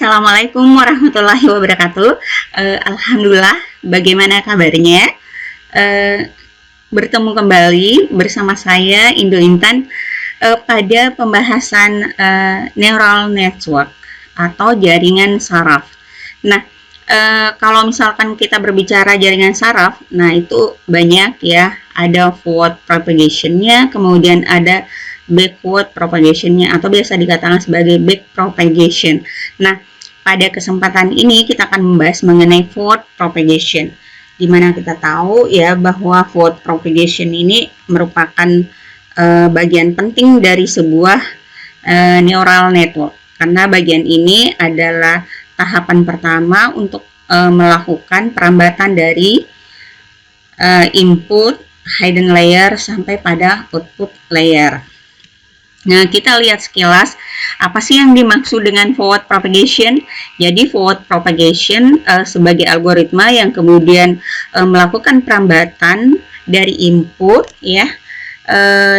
Assalamualaikum warahmatullahi wabarakatuh. Alhamdulillah, bagaimana kabarnya? Bertemu kembali bersama saya Indo Intan pada pembahasan neural network atau jaringan saraf. Nah, kalau misalkan kita berbicara jaringan saraf, nah itu banyak ya, ada forward propagation-nya, kemudian ada backward propagation-nya atau biasa dikatakan sebagai back propagation. Nah, pada kesempatan ini kita akan membahas mengenai forward propagation, di mana kita tahu ya bahwa forward propagation ini merupakan bagian penting dari sebuah neural network, karena bagian ini adalah tahapan pertama untuk melakukan perambatan dari input hidden layer sampai pada output layer. Nah, kita lihat sekilas apa sih yang dimaksud dengan forward propagation. Jadi forward propagation sebagai algoritma yang kemudian melakukan perambatan dari input ya,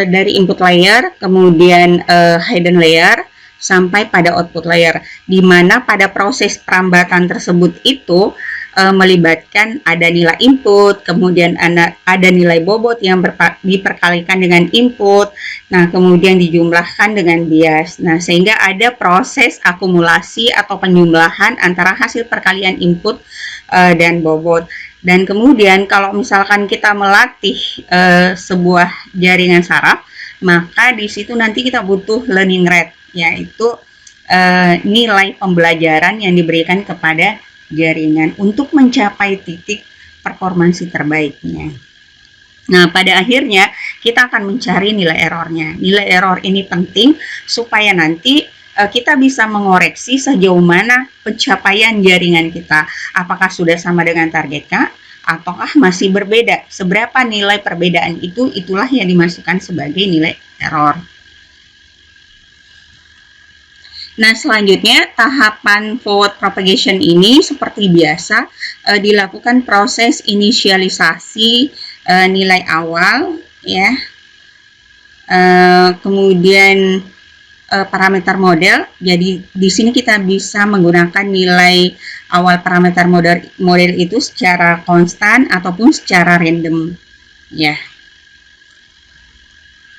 dari input layer, kemudian hidden layer sampai pada output layer, di mana pada proses perambatan tersebut itu melibatkan ada nilai input, kemudian ada nilai bobot yang diperkalikan dengan input, nah kemudian dijumlahkan dengan bias. Nah, sehingga ada proses akumulasi atau penjumlahan antara hasil perkalian input dan bobot. Dan kemudian kalau misalkan kita melatih sebuah jaringan saraf, maka di situ nanti kita butuh learning rate, yaitu nilai pembelajaran yang diberikan kepada jaringan untuk mencapai titik performansi terbaiknya. Nah, pada akhirnya kita akan mencari nilai errornya. Nilai error ini penting supaya nanti kita bisa mengoreksi sejauh mana pencapaian jaringan kita. Apakah sudah sama dengan target K, ataukah masih berbeda? Seberapa nilai perbedaan itu, itulah yang dimasukkan sebagai nilai error. Nah, selanjutnya tahapan forward propagation ini seperti biasa dilakukan proses inisialisasi nilai awal ya, kemudian parameter model. Jadi di sini kita bisa menggunakan nilai awal parameter model itu secara konstan ataupun secara random ya.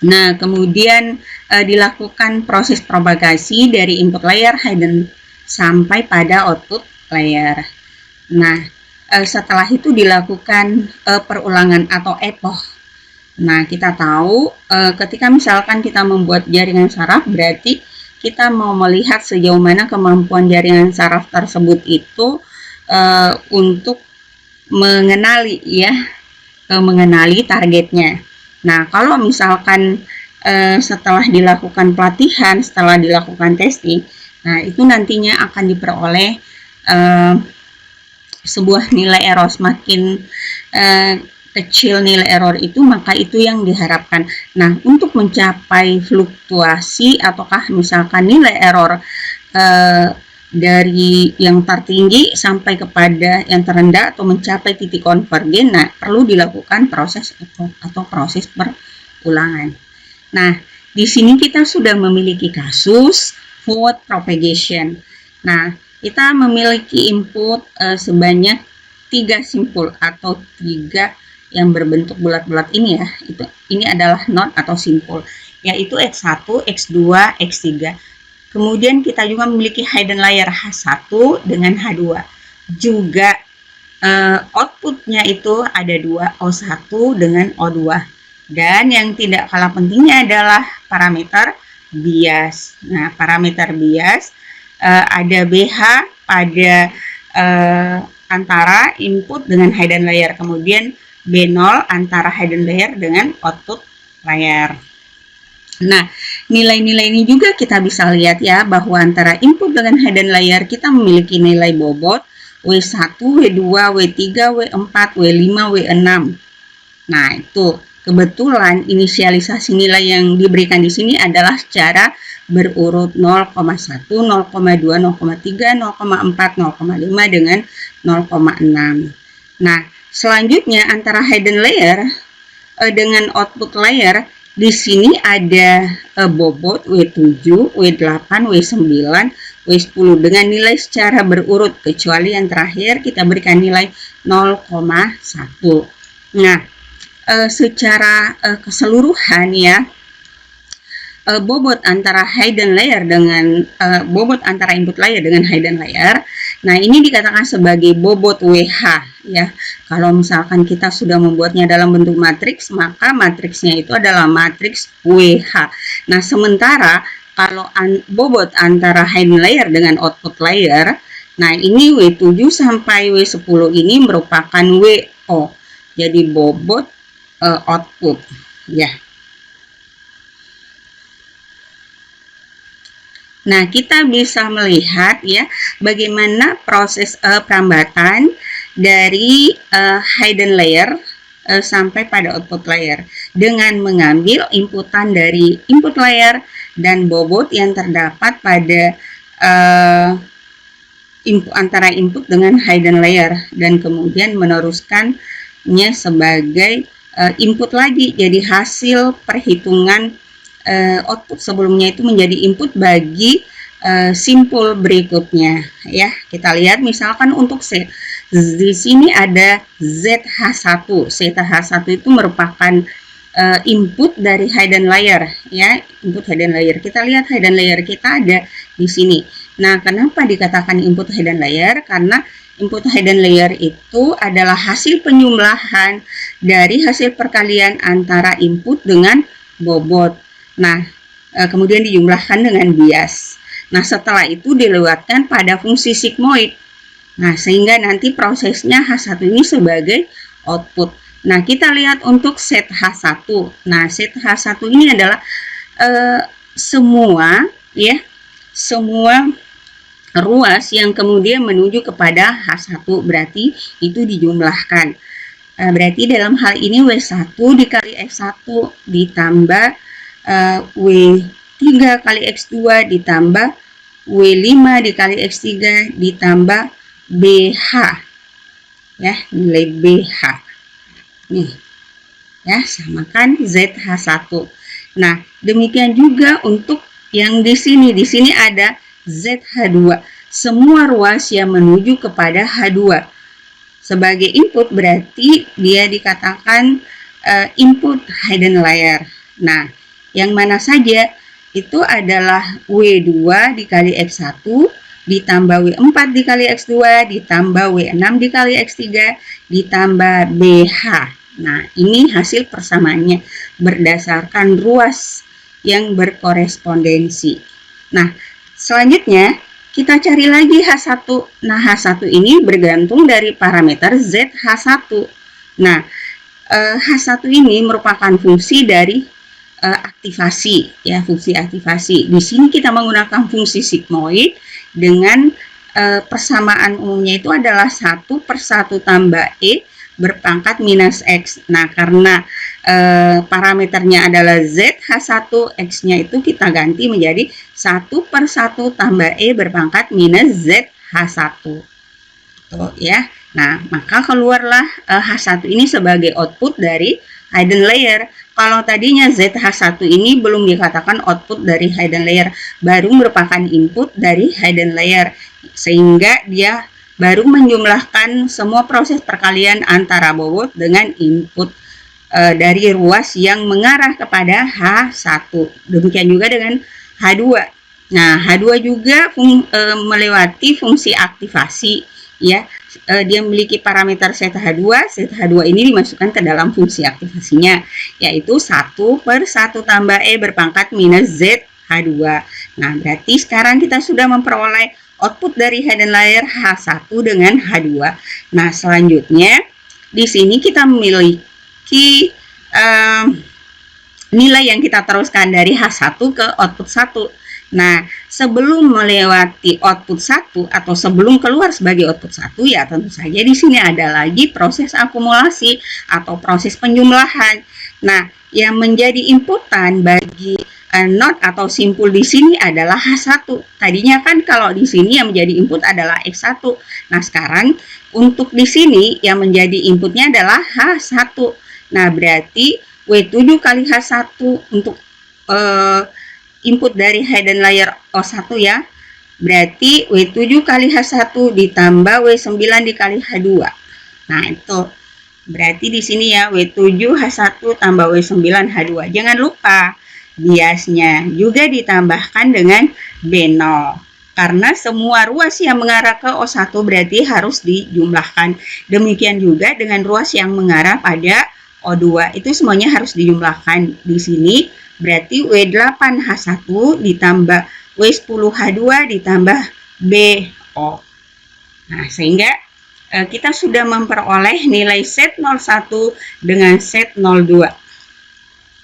Nah, kemudian dilakukan proses propagasi dari input layer hidden sampai pada output layer. Nah, setelah itu dilakukan perulangan atau epoch. Nah, kita tahu ketika misalkan kita membuat jaringan saraf, berarti kita mau melihat sejauh mana kemampuan jaringan saraf tersebut itu untuk mengenali ya, mengenali targetnya. Nah, kalau misalkan setelah dilakukan pelatihan, setelah dilakukan testing, nah itu nantinya akan diperoleh sebuah nilai error. Semakin kecil nilai error itu, maka itu yang diharapkan. Nah, untuk mencapai fluktuasi ataukah misalkan nilai error dari yang tertinggi sampai kepada yang terendah atau mencapai titik konvergen, nah perlu dilakukan proses atau proses perulangan. Nah, di sini kita sudah memiliki kasus forward propagation. Nah, kita memiliki input sebanyak 3 simpul atau 3 yang berbentuk bulat-bulat ini ya. Ini adalah node atau simpul, yaitu X1, X2, X3. Kemudian kita juga memiliki hidden layer H1 dengan H2. Juga outputnya itu ada 2, O1 dengan O2. Dan yang tidak kalah pentingnya adalah parameter bias. Nah, parameter bias ada BH pada antara input dengan hidden layer. Kemudian B0 antara hidden layer dengan output layer. Nah, nilai-nilai ini juga kita bisa lihat ya, bahwa antara input dengan hidden layer kita memiliki nilai bobot W1, W2, W3, W4, W5, W6. Nah, itu kebetulan inisialisasi nilai yang diberikan di sini adalah secara berurut 0,1, 0,2, 0,3, 0,4, 0,5 dengan 0,6. Nah, selanjutnya antara hidden layer dengan output layer di sini ada bobot W7, W8, W9, W10 dengan nilai secara berurut, kecuali yang terakhir kita berikan nilai 0,1. Nah, secara keseluruhan ya, bobot antara hidden layer dengan bobot antara input layer dengan hidden layer. Nah, ini dikatakan sebagai bobot WH ya. Kalau misalkan kita sudah membuatnya dalam bentuk matriks, maka matriksnya itu adalah matriks WH. Nah, sementara kalau bobot antara hidden layer dengan output layer, nah ini W7 sampai W10 ini merupakan WO. Jadi bobot output ya. Nah, kita bisa melihat ya bagaimana proses perambatan dari hidden layer sampai pada output layer dengan mengambil inputan dari input layer dan bobot yang terdapat pada antara input dengan hidden layer, dan kemudian meneruskannya sebagai input lagi. Jadi hasil perhitungan output sebelumnya itu menjadi input bagi simpul berikutnya ya. Kita lihat misalkan untuk C, di sini ada ZH1. ZH1 itu merupakan input dari hidden layer ya, input hidden layer. Kita lihat hidden layer kita ada di sini. Nah, kenapa dikatakan input hidden layer? Karena input hidden layer itu adalah hasil penjumlahan dari hasil perkalian antara input dengan bobot. Nah, kemudian dijumlahkan dengan bias. Nah, setelah itu dilewatkan pada fungsi sigmoid. Nah, sehingga nanti prosesnya H1 ini sebagai output. Nah, kita lihat untuk set H1. Nah, set H1 ini adalah semua ruas yang kemudian menuju kepada H1, berarti itu dijumlahkan. Berarti dalam hal ini W1 dikali X1 ditambah W3 kali X2 ditambah W5 dikali X3 ditambah BH ya, nilai BH nih ya, samakan ZH1. Nah, demikian juga untuk yang di sini ada ZH2, semua ruas yang menuju kepada H2 sebagai input, berarti dia dikatakan input hidden layer. Nah, yang mana saja itu adalah W2 dikali X1 ditambah W4 dikali X2 ditambah W6 dikali X3 ditambah BH. Nah, ini hasil persamaannya berdasarkan ruas yang berkorespondensi. Nah, selanjutnya kita cari lagi H1. Nah, H1 ini bergantung dari parameter ZH1. Nah, H1 ini merupakan fungsi dari aktivasi ya, fungsi aktivasi. Di sini kita menggunakan fungsi sigmoid dengan persamaan umumnya itu adalah 1/1 tambah E berpangkat minus X. Nah, karena parameternya adalah Z H1, X-nya itu kita ganti menjadi 1/1 tambah E berpangkat minus Z H1. Tuh ya. Nah, maka keluarlah H1 ini sebagai output dari hidden layer. Kalau tadinya ZH1 ini belum dikatakan output dari hidden layer, baru merupakan input dari hidden layer, sehingga dia baru menjumlahkan semua proses perkalian antara bobot dengan input dari ruas yang mengarah kepada H1. Demikian juga dengan H2. Nah, H2 juga melewati fungsi aktivasi ya. Dia memiliki parameter ZH2. ZH2 ini dimasukkan ke dalam fungsi aktivasinya, yaitu 1/1 tambah E berpangkat minus ZH2. Nah, berarti sekarang kita sudah memperoleh output dari hidden layer H1 dengan H2. Nah, selanjutnya di sini kita memiliki nilai yang kita teruskan dari H1 ke output 1. Nah, sebelum melewati output 1 atau sebelum keluar sebagai output 1, ya tentu saja di sini ada lagi proses akumulasi atau proses penjumlahan. Nah, yang menjadi inputan bagi not atau simpul di sini adalah H1. Tadinya kan kalau di sini yang menjadi input adalah X1. Nah, sekarang untuk di sini yang menjadi inputnya adalah H1. Nah, berarti W7 kali H1 untuk input dari hidden layer O1 ya. Berarti W7 kali H1 ditambah W9 dikali H2. Nah, itu berarti di sini ya W7 H1 tambah W9 H2. Jangan lupa biasnya juga ditambahkan dengan B0. Karena semua ruas yang mengarah ke O1 berarti harus dijumlahkan. Demikian juga dengan ruas yang mengarah pada O2 itu semuanya harus dijumlahkan. Di sini berarti W8H1 ditambah W10H2 ditambah BO. Nah, sehingga kita sudah memperoleh nilai Z01 dengan Z02.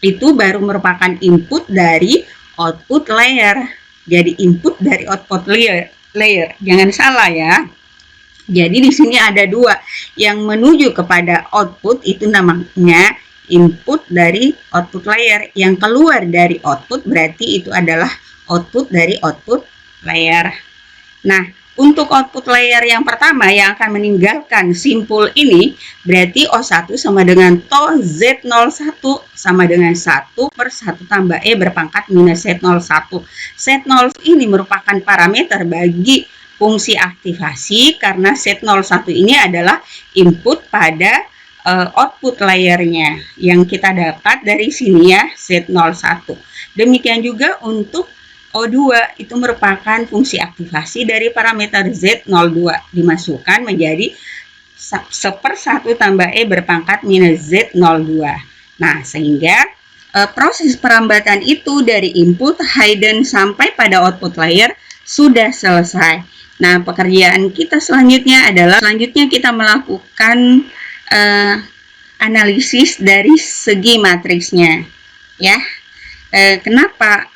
Itu baru merupakan input dari output layer. Jadi input dari output layer. Jangan salah ya. Jadi di sini ada dua yang menuju kepada output itu namanya input dari output layer. Yang keluar dari output berarti itu adalah output dari output layer. Nah, untuk output layer yang pertama yang akan meninggalkan simpul ini berarti O1 sama dengan TO Z01 sama dengan 1 per 1 tambah E berpangkat minus Z01. Z01 ini merupakan parameter bagi fungsi aktivasi karena Z01 ini adalah input pada output layernya yang kita dapat dari sini ya Z01. Demikian juga untuk O2 itu merupakan fungsi aktivasi dari parameter Z02 dimasukkan menjadi 1/1 tambah E berpangkat minus Z02. Nah, sehingga proses perambatan itu dari input hidden sampai pada output layer sudah selesai. Nah, pekerjaan kita selanjutnya adalah kita melakukan analisis dari segi matriksnya ya. Kenapa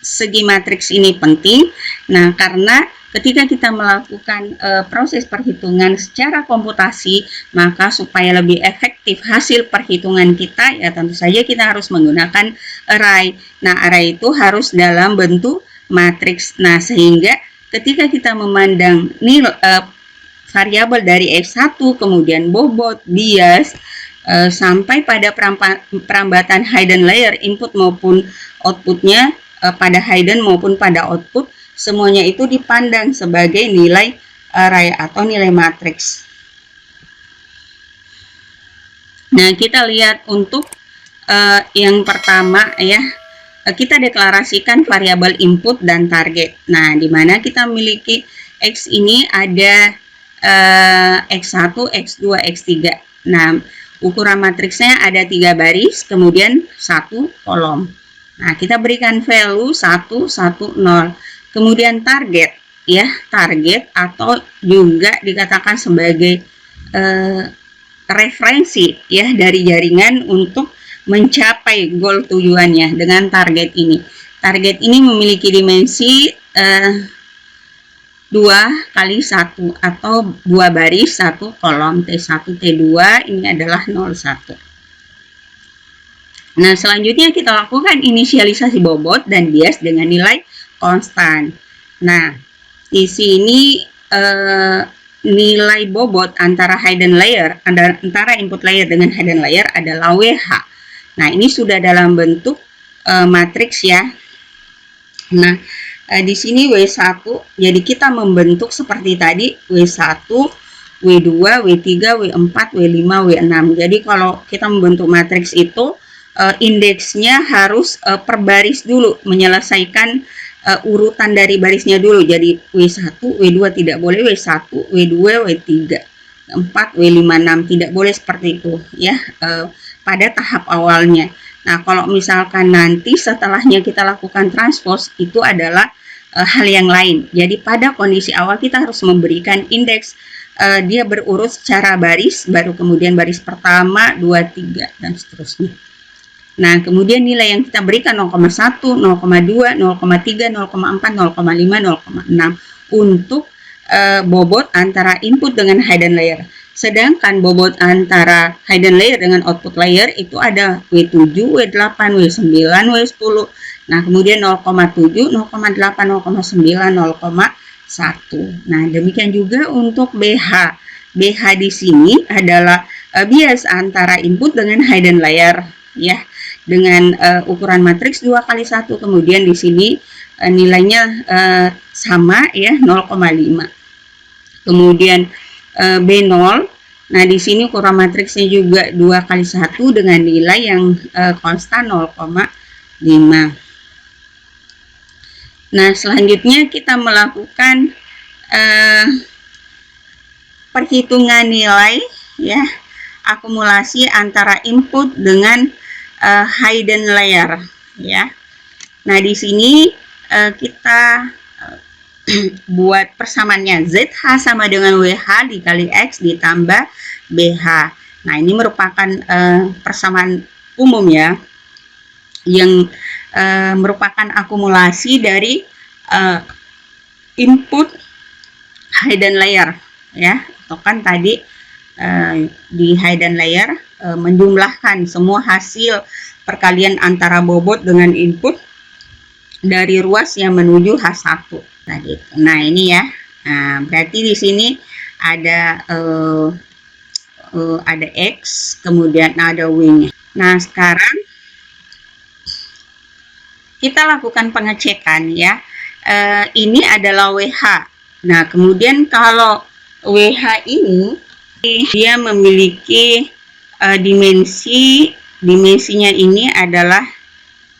segi matriks ini penting? Nah, karena ketika kita melakukan proses perhitungan secara komputasi, maka supaya lebih efektif hasil perhitungan kita, ya tentu saja kita harus menggunakan array. Nah, array itu harus dalam bentuk matriks. Nah, sehingga ketika kita memandang nilai variabel dari F1, kemudian bobot, bias, sampai pada perambatan hidden layer input maupun outputnya, pada hidden maupun pada output, semuanya itu dipandang sebagai nilai array atau nilai matriks. Nah, kita lihat untuk yang pertama ya, kita deklarasikan variabel input dan target. Nah, di mana kita memiliki X ini ada X1, X2, X3. Nah, ukuran matriksnya ada 3 baris, kemudian 1 kolom. Nah, kita berikan value 1, 1, 0. Kemudian target, ya, target atau juga dikatakan sebagai referensi, ya, dari jaringan untuk mencapai goal tujuannya dengan target ini. Target ini memiliki dimensi 2 kali 1 atau 2 baris 1 kolom. T1, T2 ini adalah 01. Nah, selanjutnya kita lakukan inisialisasi bobot dan bias dengan nilai konstan. Nah, di sini nilai bobot antara hidden layer, antara input layer dengan hidden layer adalah WH. Nah, ini sudah dalam bentuk matriks ya. Nah, di sini W1, jadi kita membentuk seperti tadi W1, W2, W3, W4, W5, W6. Jadi kalau kita membentuk matriks itu indeksnya harus per baris dulu, menyelesaikan urutan dari barisnya dulu. Jadi W1, W2 tidak boleh, W1, W2, W3, W4, W5, 6 tidak boleh seperti itu ya, pada tahap awalnya. Nah, kalau misalkan nanti setelahnya kita lakukan transpose, itu adalah hal yang lain. Jadi pada kondisi awal kita harus memberikan indeks, dia berurut secara baris, baru kemudian baris pertama, 2, 3 dan seterusnya. Nah, kemudian nilai yang kita berikan 0,1, 0,2, 0,3, 0,4, 0,5, 0,6 untuk bobot antara input dengan hidden layer. Sedangkan bobot antara hidden layer dengan output layer itu ada W7, W8, W9, W10. Nah, kemudian 0,7, 0,8, 0,9, 0,1. Nah, demikian juga untuk BH. BH di sini adalah bias antara input dengan hidden layer. ya, dengan ukuran matriks 2 kali 1, kemudian di sini nilainya sama ya, 0,5. Kemudian B0, nah di sini ukuran matriksnya juga 2 kali 1 dengan nilai yang konstan 0,5. Nah, selanjutnya kita melakukan perhitungan nilai ya, akumulasi antara input dengan hidden layer ya. Nah, di sini kita buat persamaannya, ZH sama dengan WH dikali X ditambah BH. Nah, ini merupakan persamaan umum ya, yang merupakan akumulasi dari input hidden layer ya, atau kan tadi di hidden layer menjumlahkan semua hasil perkalian antara bobot dengan input dari ruas yang menuju H1 tadi. Nah, ini ya. Nah, berarti di sini ada X, kemudian ada W-nya. Nah, sekarang kita lakukan pengecekan ya. Ini adalah WH. Nah, kemudian kalau WH ini dia memiliki dimensinya ini adalah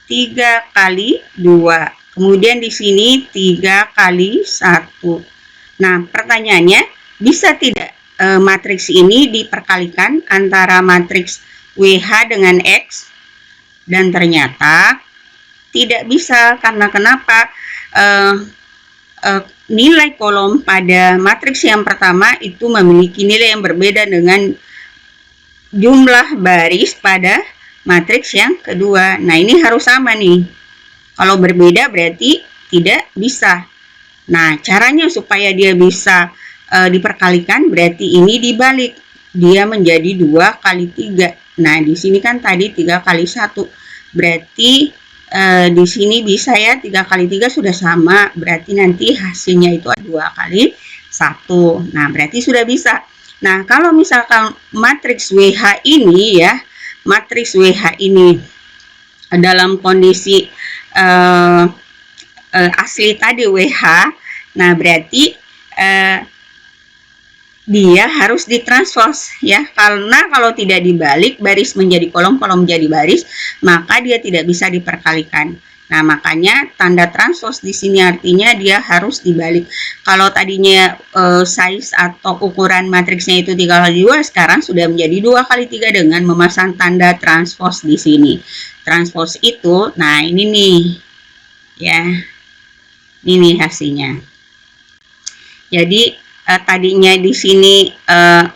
3 kali 2. Kemudian di sini 3 kali 1. Nah, pertanyaannya, bisa tidak matriks ini diperkalikan antara matriks WH dengan X? Dan ternyata tidak bisa, karena kenapa? Nilai kolom pada matriks yang pertama itu memiliki nilai yang berbeda dengan jumlah baris pada matriks yang kedua. Nah, ini harus sama nih. Kalau berbeda berarti tidak bisa. Nah, caranya supaya dia bisa diperkalikan berarti ini dibalik. Dia menjadi 2 kali 3. Nah, di sini kan tadi 3 kali 1. Berarti di sini bisa ya, 3 kali 3 sudah sama. Berarti nanti hasilnya itu 2 kali 1. Nah, berarti sudah bisa. Nah, kalau misalkan matriks WH ini ya, matriks WH ini dalam kondisi asli tadi WH, nah berarti dia harus ditranspos ya, karena kalau tidak dibalik baris menjadi kolom, kolom menjadi baris, maka dia tidak bisa diperkalikan. Nah, makanya tanda transpos di sini artinya dia harus dibalik. Kalau tadinya size atau ukuran matriksnya itu 3 kali 2, sekarang sudah menjadi 2 kali 3 dengan memasang tanda transpos di sini. Transpos itu, nah ini nih ya, ini hasilnya. Jadi tadinya di sini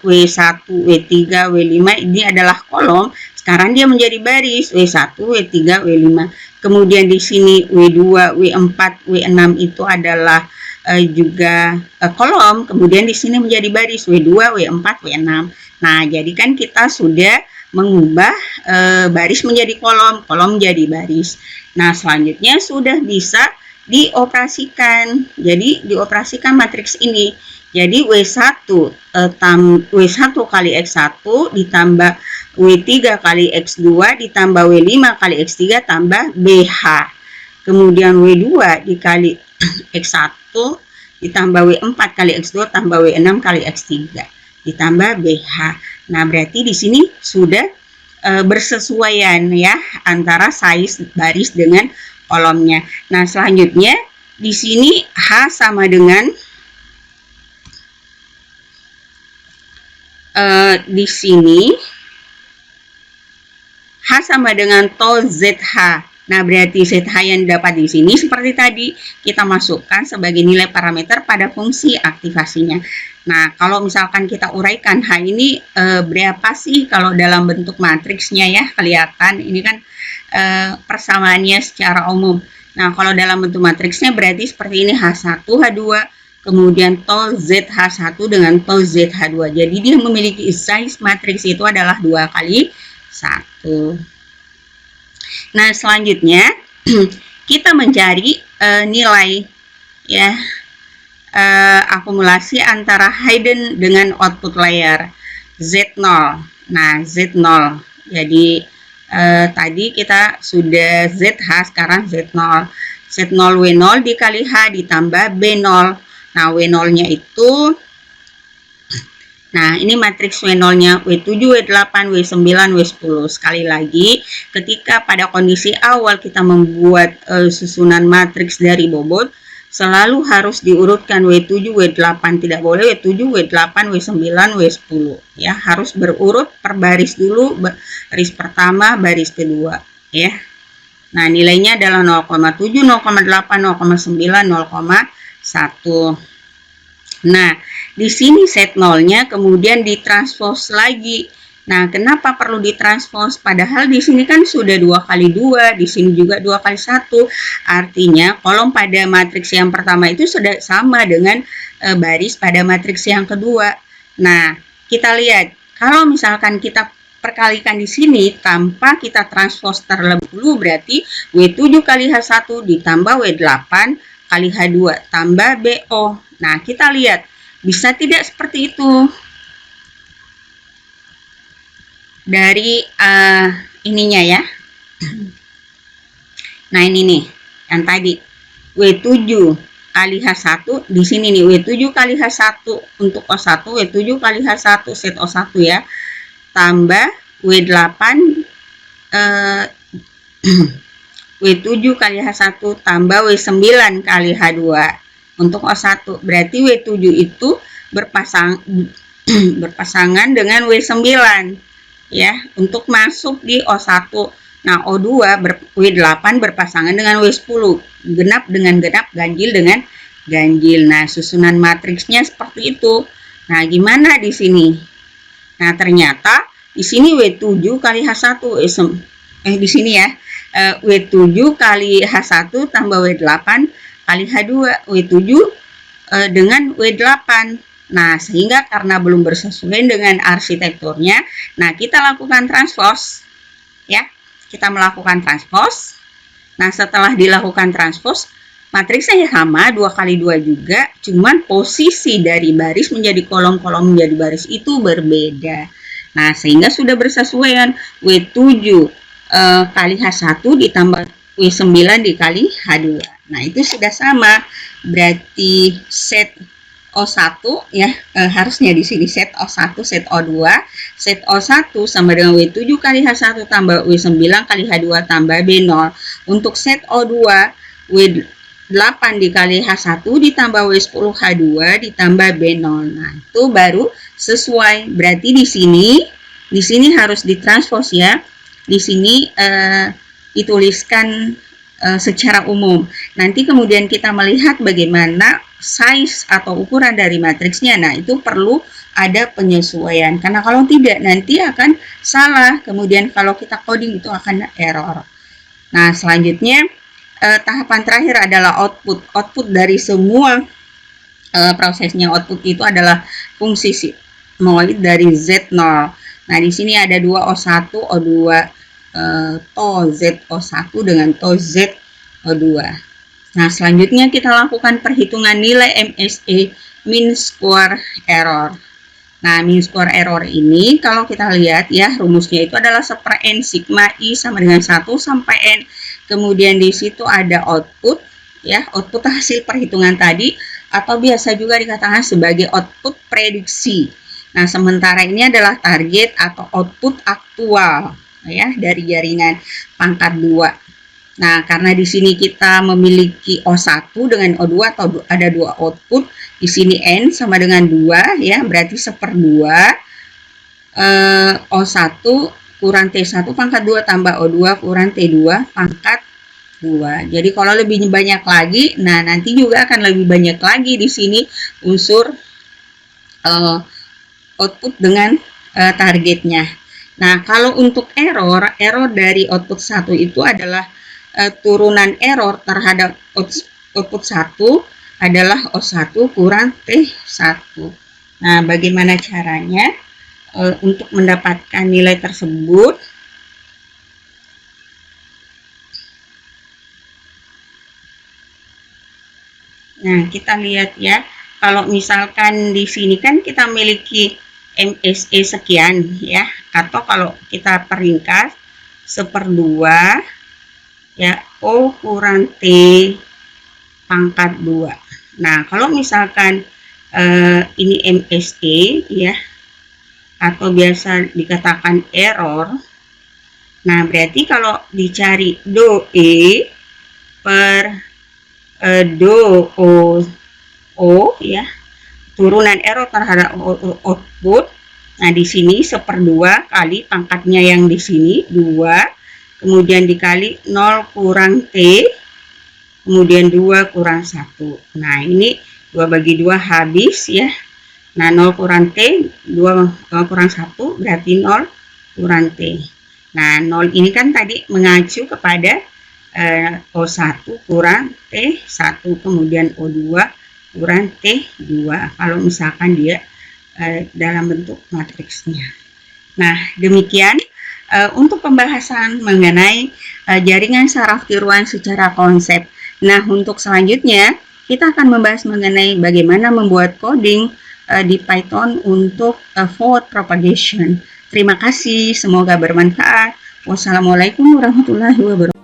W1, W3, W5 ini adalah kolom, sekarang dia menjadi baris W1, W3, W5. Kemudian di sini W2, W4, W6 itu adalah juga kolom, kemudian di sini menjadi baris W2, W4, W6. Nah, jadi kan kita sudah mengubah baris menjadi kolom, kolom menjadi baris. Nah, selanjutnya sudah bisa dioperasikan. Jadi dioperasikan matriks ini. Jadi W1 kali X1 ditambah W3 kali X2 ditambah W5 kali X3 tambah BH. Kemudian W2 dikali X1 ditambah W4 kali X2 tambah W6 kali X3 ditambah BH. Nah, berarti di sini sudah bersesuaian ya antara size baris dengan kolomnya. Nah, selanjutnya di sini H sama dengan di sini H sama dengan tol ZH. Nah, berarti ZH yang dapat di sini seperti tadi kita masukkan sebagai nilai parameter pada fungsi aktivasinya. Nah, kalau misalkan kita uraikan H ini berapa sih kalau dalam bentuk matriksnya ya, kelihatan ini kan persamaannya secara umum. Nah, kalau dalam bentuk matriksnya berarti seperti ini, H1, H2, kemudian tol ZH1 dengan tol ZH2. Jadi dia memiliki size matriks itu adalah 2 kali 1. Nah, selanjutnya kita mencari nilai ya akumulasi antara hidden dengan output layer Z0. Nah, Z0. Jadi tadi kita sudah ZH, sekarang Z0. Z0 W0 dikali H ditambah B0. Nah, W0-nya itu, nah ini matriks W0-nya W7, W8, W9, W10. Sekali lagi, ketika pada kondisi awal kita membuat susunan matriks dari bobot, selalu harus diurutkan W7, W8, tidak boleh W7, W8, W9, W10. Ya, harus berurut per baris dulu, baris pertama, baris kedua, ya. Nah, nilainya adalah 0,7, 0,8, 0,9, 0,1. Nah, di sini set nolnya kemudian ditranspos lagi. Nah, kenapa perlu ditranspos? Padahal di sini kan sudah 2 kali 2, di sini juga 2 kali 1. Artinya, kolom pada matriks yang pertama itu sudah sama dengan baris pada matriks yang kedua. Nah, kita lihat, kalau misalkan kita perkalikan di sini tanpa kita transpose terlebih dahulu, berarti W7 kali H1 ditambah W8 kali H2 tambah BO. Nah, kita lihat, bisa tidak seperti itu? Dari ininya ya. Nah, ini nih, yang tadi. W7 kali H1, di sini nih, W7 kali H1 untuk O1, W7 kali H1, set O1 ya. Tambah W8 W7 kali H1 tambah W9 kali H2 untuk O1. Berarti W7 itu berpasangan dengan W9 ya, untuk masuk di O1. Nah, O2 W8 berpasangan dengan W10. Genap dengan genap, ganjil dengan ganjil. Nah, susunan matriksnya seperti itu. Nah, gimana di sini? Nah, ternyata di sini W7 kali H1 di sini ya. W7 kali H1 tambah W8 kali H2. W7 dengan W8. Nah, sehingga karena belum bersesuaian dengan arsitekturnya, nah kita lakukan transpose ya. Kita melakukan transpose. Nah, setelah dilakukan transpose, matriksnya sama 2 kali 2 juga, cuman posisi dari baris menjadi kolom-kolom menjadi baris itu berbeda. Nah, sehingga sudah bersesuaian W7 kali H1 ditambah W9 dikali H2. Nah, itu sudah sama. Berarti set O1 ya, harusnya di sini set O1, set O2. Set O1 sama dengan W7 kali H1 tambah W9 kali H2 tambah B0. Untuk set O2, W8 dikali H1 ditambah W10 H2 ditambah B0. Nah, itu baru sesuai. Berarti di sini harus ditranspos ya. Di sini dituliskan secara umum. Nanti kemudian kita melihat bagaimana size atau ukuran dari matriksnya. Nah, itu perlu ada penyesuaian. Karena kalau tidak nanti akan salah. Kemudian kalau kita coding itu akan error. Nah, selanjutnya tahapan terakhir adalah output. Output dari semua prosesnya. Output itu adalah fungsi sigmoid dari Z0. Nah, di sini ada 2 O1, O2, to ZO1 dengan to ZO2. Nah, selanjutnya kita lakukan perhitungan nilai MSE, mean square error. Nah, mean square error ini kalau kita lihat ya, rumusnya itu adalah 1/n sigma I sama dengan 1 sampai n. Kemudian di situ ada output ya, output hasil perhitungan tadi atau biasa juga dikatakan sebagai output prediksi. Nah, sementara ini adalah target atau output aktual ya dari jaringan pangkat 2. Nah, karena di sini kita memiliki O1 dengan O2 atau ada 2 output, di sini N sama dengan 2 ya, berarti 1/2 O1 kurang T1 pangkat 2 tambah O2 kurang T2 pangkat 2. Jadi kalau lebih banyak lagi, nah nanti juga akan lebih banyak lagi di sini unsur output dengan targetnya. Nah, kalau untuk error dari output 1 itu adalah turunan error terhadap output 1 adalah O1 kurang T1. Nah, bagaimana caranya untuk mendapatkan nilai tersebut? Nah, kita lihat ya, kalau misalkan di sini kan kita memiliki MSE sekian ya, atau kalau kita peringkas 1/2 ya O kurang T pangkat 2. Nah, kalau misalkan ini MSE ya, atau biasa dikatakan error, nah berarti kalau dicari do E per do O ya, turunan error terhadap output. Nah, di sini 1/2 kali pangkatnya yang di sini 2, kemudian dikali 0 kurang T, kemudian 2 kurang 1. Nah, ini 2/2 habis ya. Nah, 0 kurang T, 2 kurang 1 berarti 0 kurang T. Nah, 0 ini kan tadi mengacu kepada O1 kurang T1, kemudian O2 kurang T2 kalau misalkan dia dalam bentuk matriksnya. Nah, demikian untuk pembahasan mengenai jaringan saraf tiruan secara konsep. Nah, untuk selanjutnya kita akan membahas mengenai bagaimana membuat coding di Python untuk forward propagation. Terima kasih, semoga bermanfaat. Wassalamualaikum warahmatullahi wabarakatuh.